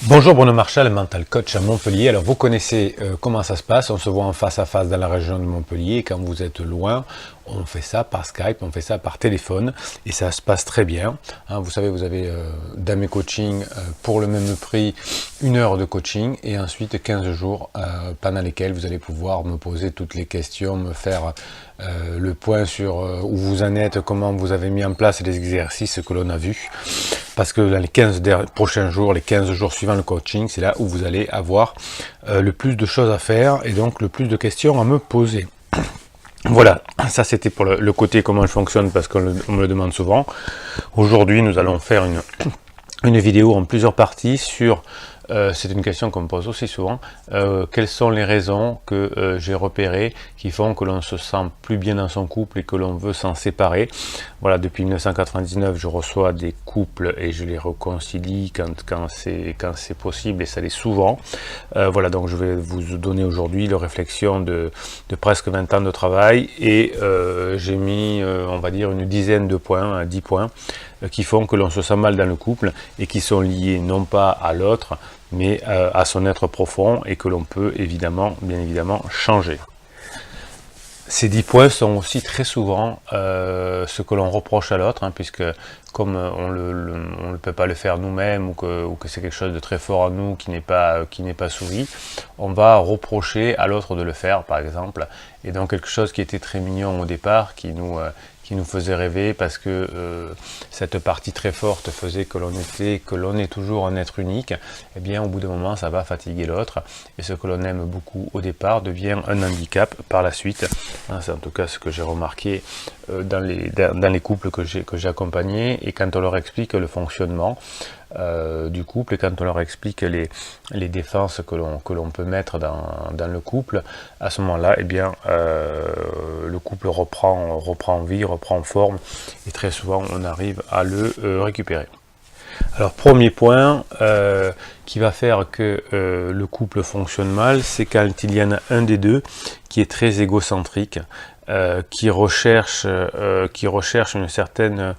Bonjour Bruno Marchal, mental coach à Montpellier. Alors vous connaissez comment ça se passe, on se voit en face à face dans la région de Montpellier et quand vous êtes loin, on fait ça par Skype, on fait ça par téléphone et ça se passe très bien. Hein, vous savez, vous avez dans mes coachings pour le même prix 1 heure de coaching et ensuite 15 jours pendant lesquels vous allez pouvoir me poser toutes les questions, me faire le point sur où vous en êtes, comment vous avez mis en place les exercices que l'on a vus. Parce que dans les 15 prochains jours, les 15 jours suivant le coaching, c'est là où vous allez avoir le plus de choses à faire et donc le plus de questions à me poser. Voilà, ça c'était pour le côté comment je fonctionne parce qu'on me le demande souvent. Aujourd'hui, nous allons faire une vidéo en plusieurs parties sur, c'est une question qu'on me pose aussi souvent, quelles sont les raisons que j'ai repérées qui font que l'on se sent plus bien dans son couple et que l'on veut s'en séparer. Voilà, depuis 1999, je reçois des couples et je les réconcilie quand c'est possible et ça l'est souvent. Voilà, donc je vais vous donner aujourd'hui la réflexion de presque 20 ans de travail et j'ai mis, on va dire, une dizaine de points, 10 points, qui font que l'on se sent mal dans le couple et qui sont liés non pas à l'autre, mais à son être profond et que l'on peut évidemment, bien évidemment, changer. Ces 10 points sont aussi très souvent ce que l'on reproche à l'autre, hein, puisque comme on ne peut pas le faire nous-mêmes ou que c'est quelque chose de très fort en nous qui n'est pas souris, on va reprocher à l'autre de le faire, par exemple. Et donc quelque chose qui était très mignon au départ, qui nous faisait rêver parce que cette partie très forte faisait que l'on est toujours un être unique, eh bien au bout d'un moment ça va fatiguer l'autre et ce que l'on aime beaucoup au départ devient un handicap par la suite. Hein, c'est en tout cas ce que j'ai remarqué dans les couples que j'ai accompagnés et quand on leur explique le fonctionnement du couple et quand on leur explique les défenses que l'on peut mettre dans le couple, à ce moment-là, eh bien, le couple reprend vie, reprend forme et très souvent on arrive à le récupérer. Alors premier point qui va faire que le couple fonctionne mal, c'est quand il y en a un des deux qui est très égocentrique, qui recherche une certaine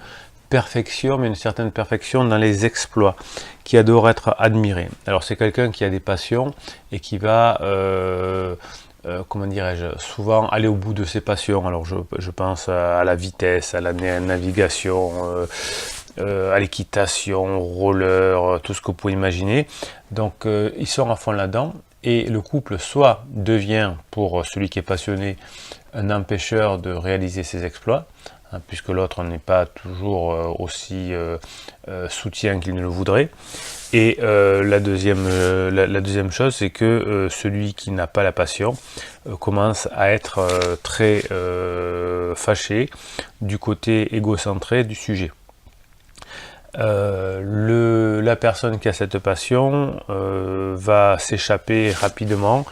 perfection, mais une certaine perfection dans les exploits, qui adore être admiré. Alors c'est quelqu'un qui a des passions et qui va, comment dirais-je, souvent aller au bout de ses passions. Alors je pense à la vitesse, à la navigation, à l'équitation, au roller, tout ce que vous pouvez imaginer. Donc ils sont à fond là-dedans et le couple soit devient, pour celui qui est passionné, un empêcheur de réaliser ses exploits, hein, puisque l'autre n'est pas toujours aussi soutien qu'il ne le voudrait. Et la deuxième chose, c'est que celui qui n'a pas la passion commence à être très fâché du côté égocentré du sujet. La personne qui a cette passion va s'échapper rapidement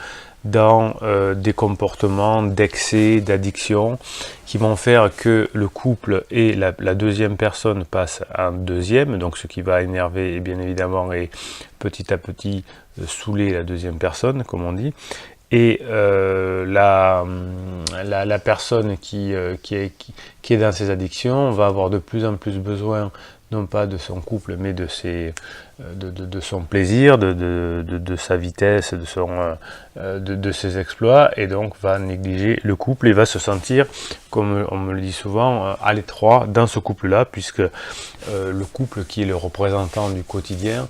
dans des comportements d'excès, d'addiction, qui vont faire que le couple et la deuxième personne passent en deuxième, donc ce qui va énerver et bien évidemment et petit à petit saouler la deuxième personne, comme on dit. Et la personne qui est dans ces addictions va avoir de plus en plus besoin non pas de son couple, mais de son plaisir, de sa vitesse, de ses exploits, et donc va négliger le couple et va se sentir, comme on me le dit souvent, à l'étroit dans ce couple-là, puisque le couple qui est le représentant du quotidien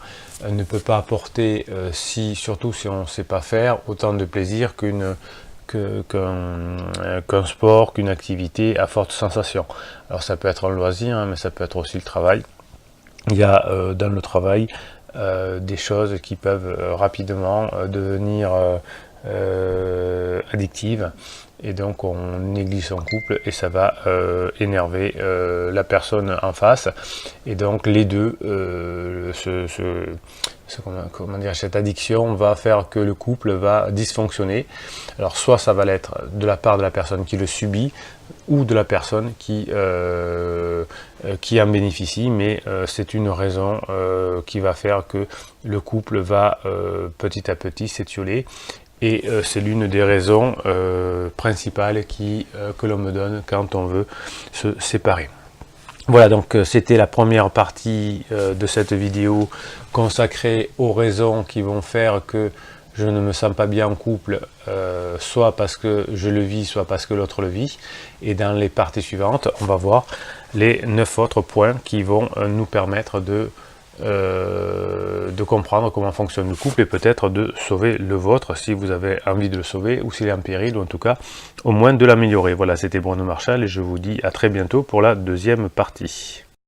ne peut pas apporter, surtout si on ne sait pas faire, autant de plaisir qu'un sport, qu'une activité à forte sensation. Alors ça peut être un loisir, hein, mais ça peut être aussi le travail. Il y a dans le travail des choses qui peuvent rapidement devenir addictives et donc on néglige son couple et ça va énerver la personne en face et donc les deux comment dire, cette addiction va faire que le couple va dysfonctionner. Alors soit ça va l'être de la part de la personne qui le subit ou de la personne qui en bénéficie, mais c'est une raison qui va faire que le couple va petit à petit s'étioler. Et c'est l'une des raisons principales que l'on me donne quand on veut se séparer. Voilà, donc c'était la première partie de cette vidéo consacrée aux raisons qui vont faire que je ne me sens pas bien en couple, soit parce que je le vis, soit parce que l'autre le vit. Et dans les parties suivantes, on va voir les 9 autres points qui vont nous permettre de comprendre comment fonctionne le couple et peut-être de sauver le vôtre si vous avez envie de le sauver ou s'il est en péril, ou en tout cas au moins de l'améliorer. Voilà, c'était Bruno Marchal et je vous dis à très bientôt pour la deuxième partie.